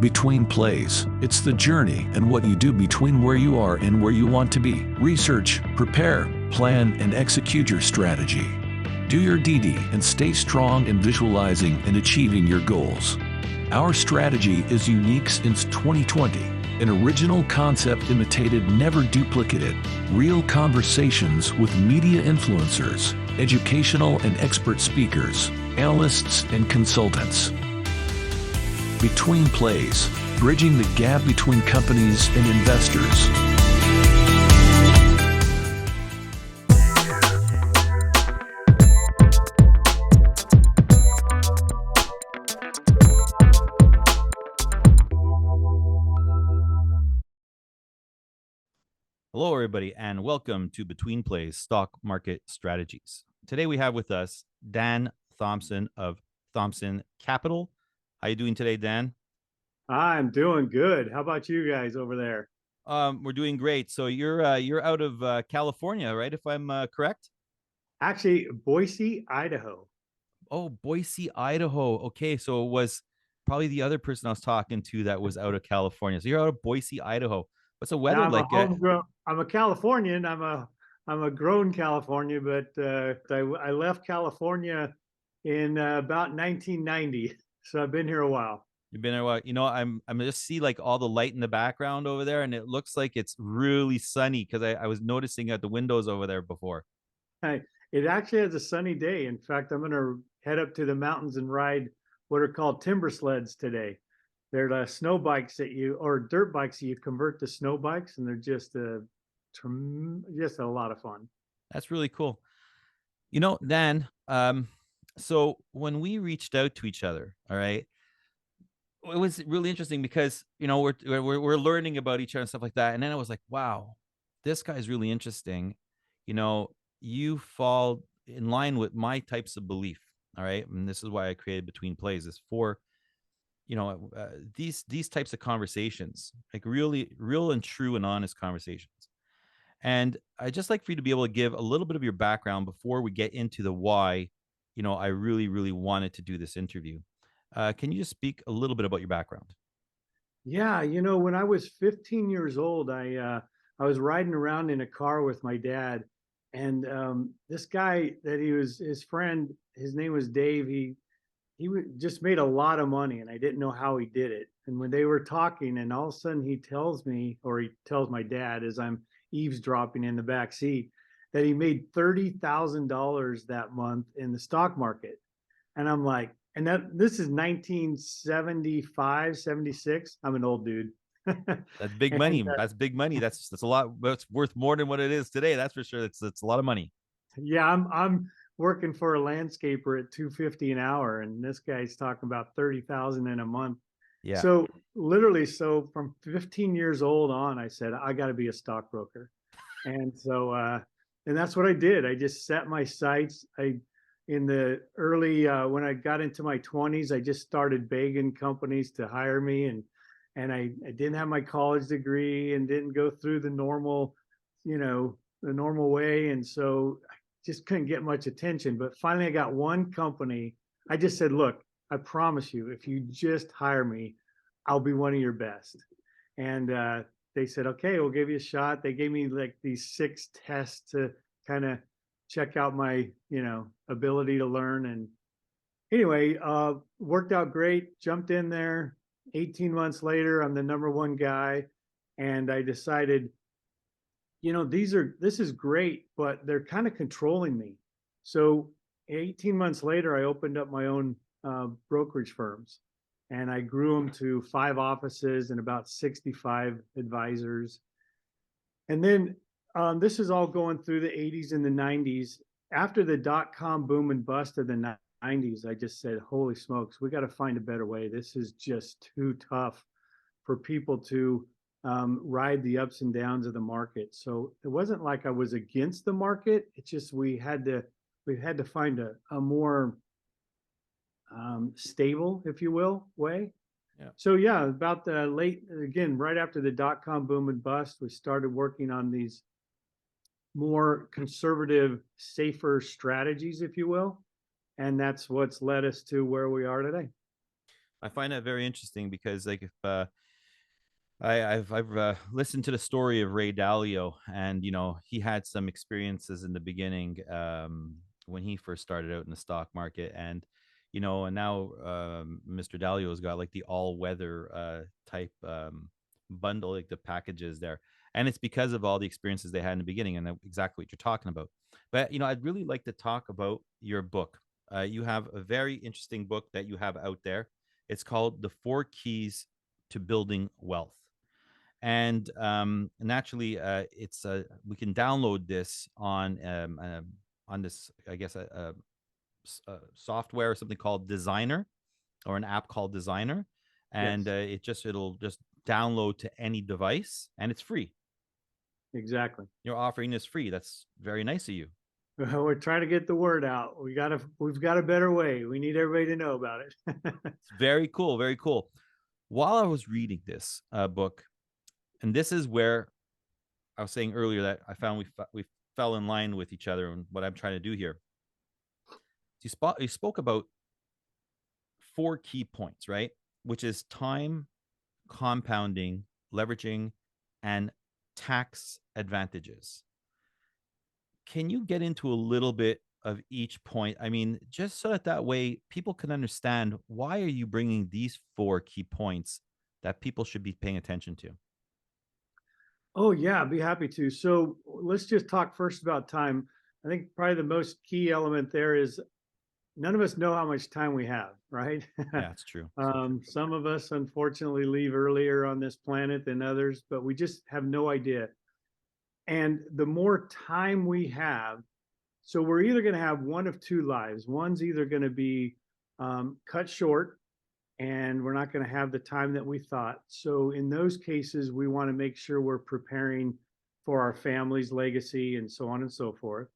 Between Plays. It's the journey and what you do between where you are and where you want to be. Research, prepare, plan, and execute your strategy. Do your DD and stay strong in visualizing and achieving your goals. Our strategy is unique since 2020. An original concept imitated, never duplicated. Real conversations with media influencers, educational and expert speakers, analysts and consultants. Between Plays, bridging the gap between companies and investors. Hello, everybody, and welcome to Between Plays Stock Market Strategies. Today we have with us Dan Thompson of Thompson Capital. How you doing today, Dan? I'm doing good. How about you guys over there? We're doing great. So you're out of California, right? If I'm correct. Actually, Boise, Idaho. Oh, Boise, Idaho. Okay, so it was probably the other person I was talking to that was out of California. So you're out of Boise, Idaho. What's the weather I'm a like? homegrown. I'm a Californian. I'm a grown California, but I left California in about 1990. So I've been here a while. You've been there a while. You know, I'm just see like all the light in the background over there, and it looks like it's really sunny because I was noticing at the windows over there before. It actually has a sunny day. In fact, I'm going to head up to the mountains and ride what are called timber sleds today. They're the snow bikes or dirt bikes that you convert to snow bikes, and they're just a lot of fun. That's really cool. You know, Dan, so when we reached out to each other, all right, it was really interesting because, you know, we're learning about each other and stuff like that. And then I was like, wow, this guy's really interesting. You know, you fall in line with my types of belief. All right. And this is why I created Between Plays, is for, you know, these types of conversations, like really real and true and honest conversations. And I just like for you to be able to give a little bit of your background before we get into the why, you know, I really wanted to do this interview. Can you just speak a little bit about your background? Yeah, when I was 15 years old, I was riding around in a car with my dad, and this guy that he was his friend, his name was Dave. Just made a lot of money, and I didn't know how he did it. And when they were talking, and all of a sudden he tells me, or he tells my dad, as I'm eavesdropping in the back seat, that he made $30,000 that month in the stock market. And I'm like, and this is 1975, 76. I'm an old dude. That's big And money. That's big money. That's a lot. That's worth more than what it is today. That's for sure. It's a lot of money. yeah, I'm working for a landscaper at 250 an hour, and this guy's talking about 30,000 in a month. Yeah. So literally, so from 15 years old on, I said I got to be a stockbroker, and so and that's what I did. I just set my sights. In the early when I got into my 20s, I just started begging companies to hire me, and I didn't have my college degree and didn't go through the normal way, and so I just couldn't get much attention. But finally, I got one company. I just said, "Look, I promise you, if you just hire me, I'll be one of your best." And they said, "Okay, we'll give you a shot." They gave me like these 6 tests to kind of check out my, ability to learn. And anyway, worked out great. Jumped in there. 18 months later, I'm the number one guy, and I decided, this is great, but they're kind of controlling me. So 18 months later, I opened up my own brokerage firms, and I grew them to 5 offices and about 65 advisors. And then this is all going through the 80s and the 90s. After the dot-com boom and bust of the 90s, I just said, holy smokes, we got to find a better way. This is just too tough for people to ride the ups and downs of the market. So it wasn't like I was against the market. It's just we had to find a more stable, if you will, way. Yeah. So yeah, about the right after the dot-com boom and bust, we started working on these more conservative, safer strategies, if you will. And that's what's led us to where we are today. I find that very interesting because, like, if I've listened to the story of Ray Dalio, and he had some experiences in the beginning, when he first started out in the stock market, and now Mr. Dalio's got like the all weather type bundle, like the packages there, and it's because of all the experiences they had in the beginning, and exactly what you're talking about. But I'd really like to talk about your book. You have a very interesting book that you have out there. It's called The Four Keys to Building Wealth. And naturally, it's we can download this on this, I guess, software or something called Designer, or an app called Designer, and Yes, it'll just download to any device, and it's free. exactly. You're offering this free. That's very nice of you. We're trying to get the word out. We've got a better way. We need everybody to know about it. It's very cool, very cool. While I was reading this book, and this is where I was saying earlier that I found we fell in line with each other and what I'm trying to do here. You spoke about four key points, right? Which is time, compounding, leveraging, and tax advantages. Can you get into a little bit of each point? I mean, just so that way people can understand, why are you bringing these four key points that people should be paying attention to? Oh yeah, I'd be happy to. So let's just talk first about time. I think probably the most key element there is none of us know how much time we have, right? Yeah, it's true. So true. Some of us unfortunately leave earlier on this planet than others, but we just have no idea. And the more time we have, so we're either going to have one of two lives. One's either going to be cut short, and we're not going to have the time that we thought. So in those cases, we want to make sure we're preparing for our family's legacy and so on and so forth.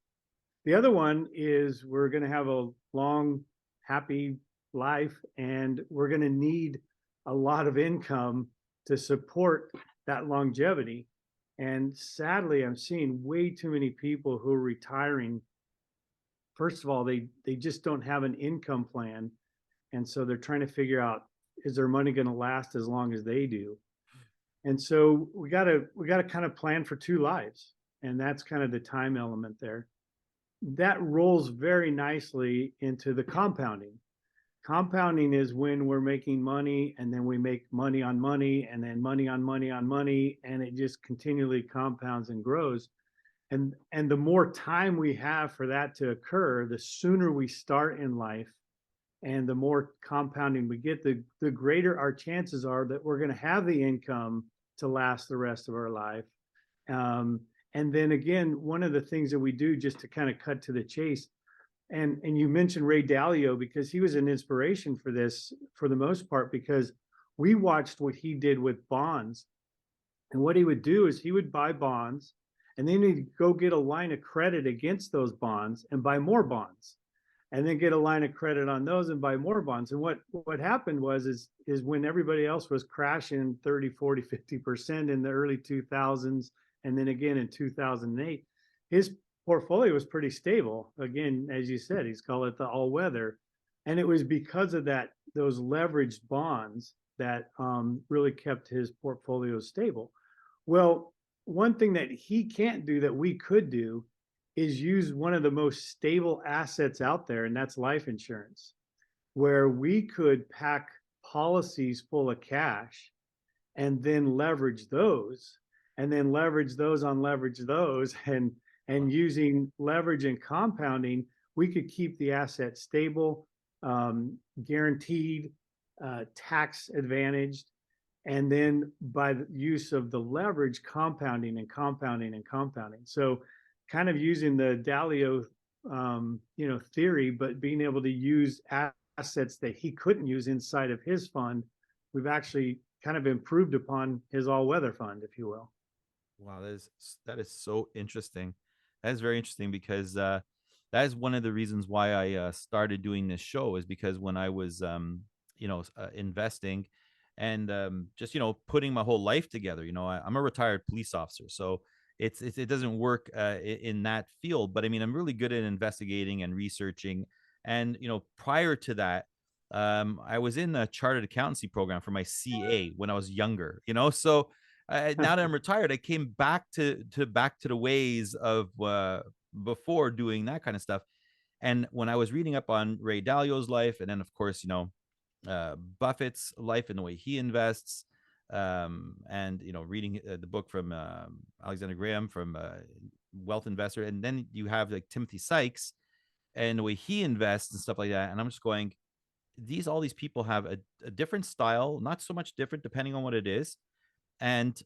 The other one is we're going to have a long, happy life, and we're going to need a lot of income to support that longevity. And sadly, I'm seeing way too many people who are retiring. First of all, they just don't have an income plan, and so they're trying to figure out, is their money going to last as long as they do? And so we got to kind of plan for two lives, and that's kind of the time element there. That rolls very nicely into the compounding. Compounding is when we're making money, and then we make money on money, and then money on money on money, and it just continually compounds and grows. And the more time we have for that to occur, the sooner we start in life, and the more compounding we get, the greater our chances are that we're going to have the income to last the rest of our life. Um, and then again, one of the things that we do, just to kind of cut to the chase, and you mentioned Ray Dalio because he was an inspiration for this for the most part, because we watched what he did with bonds. And what he would do is he would buy bonds, and then he'd go get a line of credit against those bonds and buy more bonds, and then get a line of credit on those and buy more bonds. And what happened was is when everybody else was crashing 30, 40, 50% in the early 2000s, and then again in 2008, his portfolio was pretty stable. Again, as you said, he's called it the all weather. And it was because of that, those leveraged bonds that really kept his portfolio stable. Well, one thing that he can't do that we could do is use one of the most stable assets out there, and that's life insurance, where we could pack policies full of cash and then leverage those, and then leverage those on leverage those, and using leverage and compounding, we could keep the asset stable, guaranteed, tax advantaged, and then by the use of the leverage, compounding and compounding and compounding. So kind of using the Dalio theory, but being able to use assets that he couldn't use inside of his fund, we've actually kind of improved upon his all-weather fund, if you will. Wow, that is so interesting. That is very interesting because that is one of the reasons why I started doing this show, is because when I was investing and just putting my whole life together. I'm a retired police officer, so it doesn't work in that field. But I mean, I'm really good at investigating and researching. And prior to that, I was in a chartered accountancy program for my CA when I was younger, so now that I'm retired, I came back to the ways of before doing that kind of stuff. And when I was reading up on Ray Dalio's life, and then of course, Buffett's life and the way he invests, and reading the book from Alexander Graham from Wealth Investor, and then you have like Timothy Sykes and the way he invests and stuff like that. And I'm just going, all these people have a different style, not so much different depending on what it is. And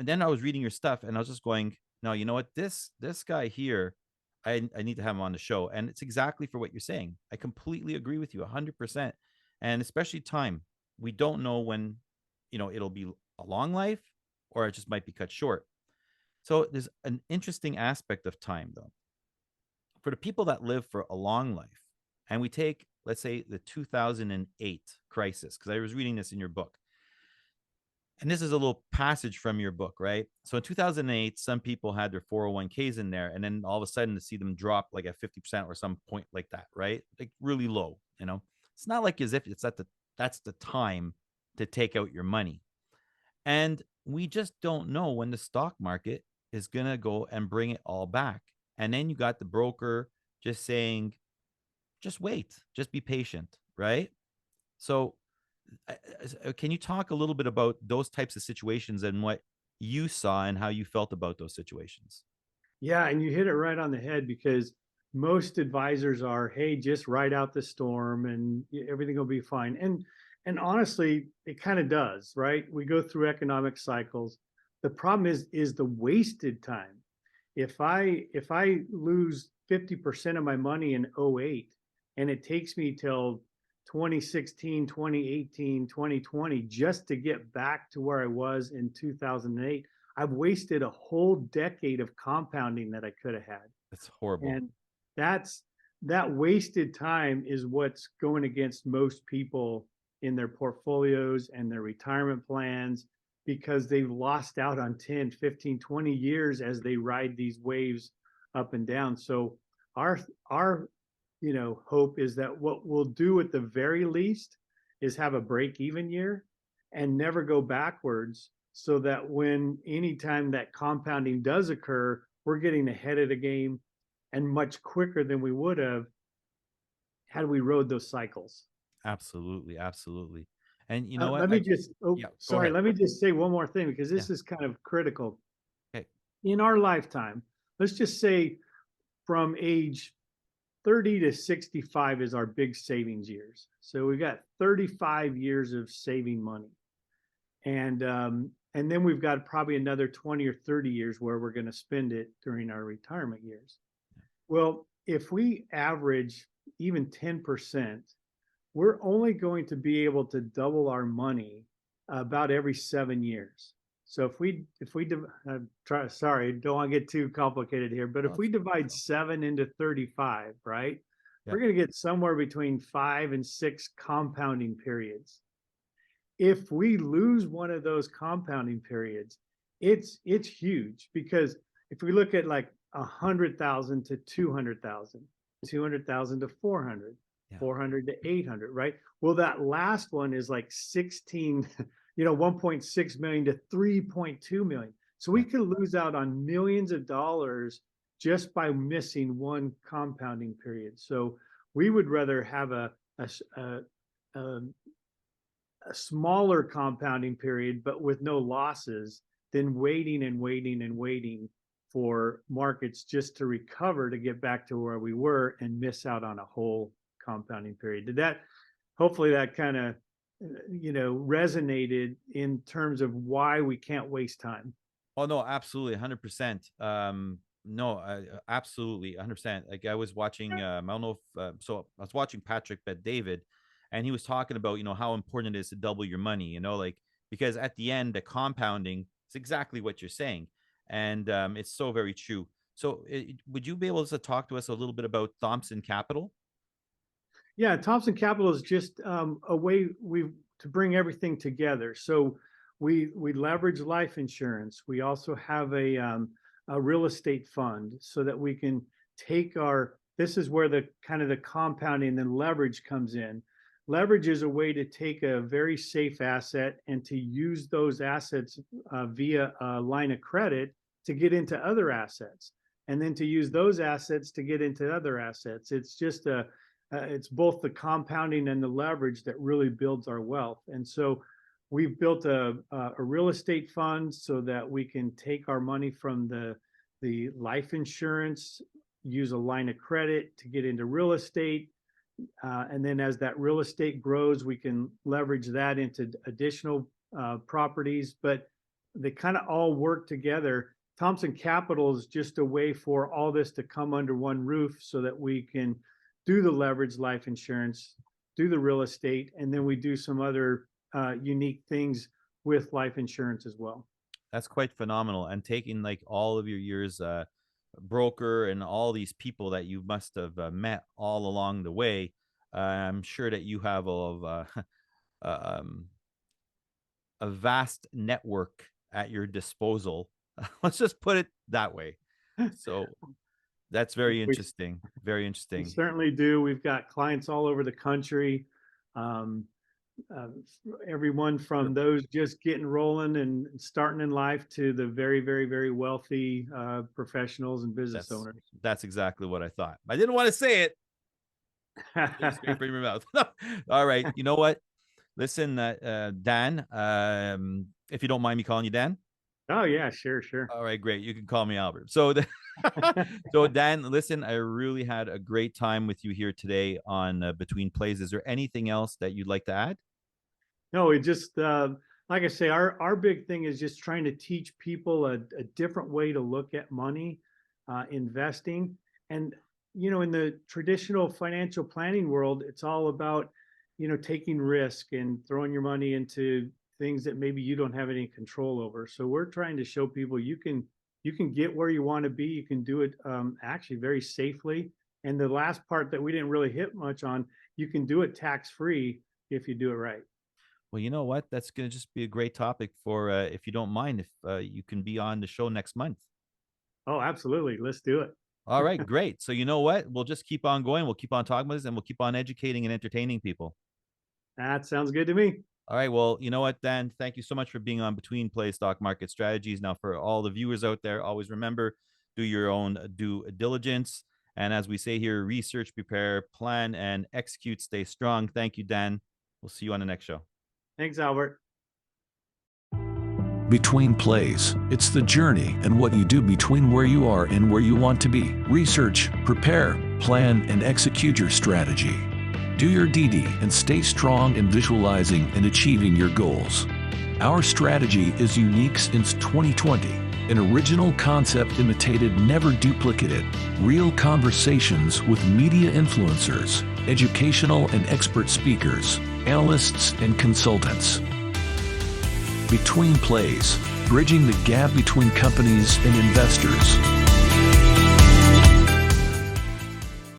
then I was reading your stuff, and I was just going, no, you know what, this guy here, I need to have him on the show. And it's exactly for what you're saying. I completely agree with you 100%. And especially time. We don't know when, it'll be a long life or it just might be cut short. So there's an interesting aspect of time, though. For the people that live for a long life, and we take, let's say, the 2008 crisis, because I was reading this in your book. And this is a little passage from your book, right? So in 2008, some people had their 401ks in there, and then all of a sudden to see them drop like at 50% or some point like that, right? Like really low, It's not like as if that's the time to take out your money. And we just don't know when the stock market is going to go and bring it all back. And then you got the broker just saying, just wait, just be patient, right? So can you talk a little bit about those types of situations and what you saw and how you felt about those situations? Yeah, and you hit it right on the head, because most advisors are, hey, just ride out the storm and everything will be fine. And honestly, it kind of does, right? We go through economic cycles. The problem is the wasted time. If I lose 50% of my money in '08, and it takes me till 2016, 2018, 2020 just to get back to where I was in 2008, I've wasted a whole decade of compounding that I could have had. That's horrible. And that wasted time is what's going against most people in their portfolios and their retirement plans, because they've lost out on 10, 15, 20 years as they ride these waves up and down. So our hope is that what we'll do at the very least is have a break-even year and never go backwards, so that when anytime that compounding does occur, we're getting ahead of the game and much quicker than we would have had we rode those cycles. Absolutely. Absolutely. And you know what? Let me just, Yeah, sorry, let me just say one more thing, because this is kind of critical. Okay. In our lifetime, let's just say from age 30 to 65 is our big savings years. So we've got 35 years of saving money. And then we've got probably another 20 or 30 years where we're going to spend it during our retirement years. Well, if we average even 10%, we're only going to be able to double our money about every 7 years. So if we sorry, don't want to get too complicated here, but if we divide 7 into 35, right, we're going to get somewhere between 5 and 6 compounding periods. If we lose one of those compounding periods, it's huge, because if we look at like 100,000 to 200,000, 200,000 to 400, 400 to 800, right? Well, that last one is like 16, 1.6 million to 3.2 million. So we could lose out on millions of dollars just by missing one compounding period. So we would rather have a smaller compounding period, but with no losses, than waiting and waiting and waiting for markets just to recover to get back to where we were and miss out on a whole compounding period. Hopefully that kind of, resonated in terms of why we can't waste time. Oh, no, absolutely. 100%. No, absolutely 100%. Like I was watching, I don't know if, so I was watching Patrick Bet-David, and he was talking about, how important it is to double your money, like, because at the end, the compounding is exactly what you're saying. And it's so very true. So would you be able to talk to us a little bit about Thompson Capital? Yeah, Thompson Capital is just a way to bring everything together. So we leverage life insurance. We also have a real estate fund, so that we can take this is where the kind of the compounding and leverage comes in. leverage is a way to take a very safe asset and to use those assets via a line of credit to get into other assets, and then to use those assets to get into other assets. It's just it's both the compounding and the leverage that really builds our wealth. And so we've built a real estate fund so that we can take our money from the life insurance, use a line of credit to get into real estate. And then as that real estate grows, we can leverage that into additional properties, but they kind of all work together. Thompson Capital is just a way for all this to come under one roof so that we can do the leverage life insurance, do the real estate, and then we do some other unique things with life insurance as well. That's quite phenomenal. And taking like all of your years broker and all these people that you must have met all along the way, I'm sure that you have a vast network at your disposal. Let's just put it that way. So that's very interesting. Very interesting. We certainly do. We've got clients all over the country. Everyone from those just getting rolling and starting in life to the very, very, very wealthy professionals and business owners. That's exactly what I thought. I didn't want to say it. Straight from your mouth. All right. You know what? Listen, Dan, if you don't mind me calling you Dan. Oh, yeah, sure. All right, great. You can call me Albert. So, so Dan, listen, I really had a great time with you here today on Betweenplays. Is there anything else that you'd like to add? No, it just, like I say, our big thing is just trying to teach people a different way to look at money, investing. And, you know, in the traditional financial planning world, it's all about, you know, taking risk and throwing your money into things that maybe you don't have any control over. So we're trying to show people you can get where you want to be. You can do it actually very safely. And the last part that we didn't really hit much on, you can do it tax-free if you do it right. Well, you know what? That's going to just be a great topic for, if you don't mind, if you can be on the show next month. Oh, absolutely. Let's do it. All right, great. So you know what? We'll just keep on going. We'll keep on talking about this, and we'll keep on educating and entertaining people. That sounds good to me. All right. Well, you know what, Dan? Thank you so much for being on Betweenplays Stock Market Strategies. Now, for all the viewers out there, always remember, do your own due diligence. And as we say here, research, prepare, plan, and execute. Stay strong. Thank you, Dan. We'll see you on the next show. Thanks, Albert. Betweenplays, it's the journey and what you do between where you are and where you want to be. Research, prepare, plan, and execute your strategy. Do your DD and stay strong in visualizing and achieving your goals. Our strategy is unique since 2020. An original concept imitated, never duplicated. Real conversations with media influencers, educational and expert speakers, analysts and consultants. Betweenplays, bridging the gap between companies and investors.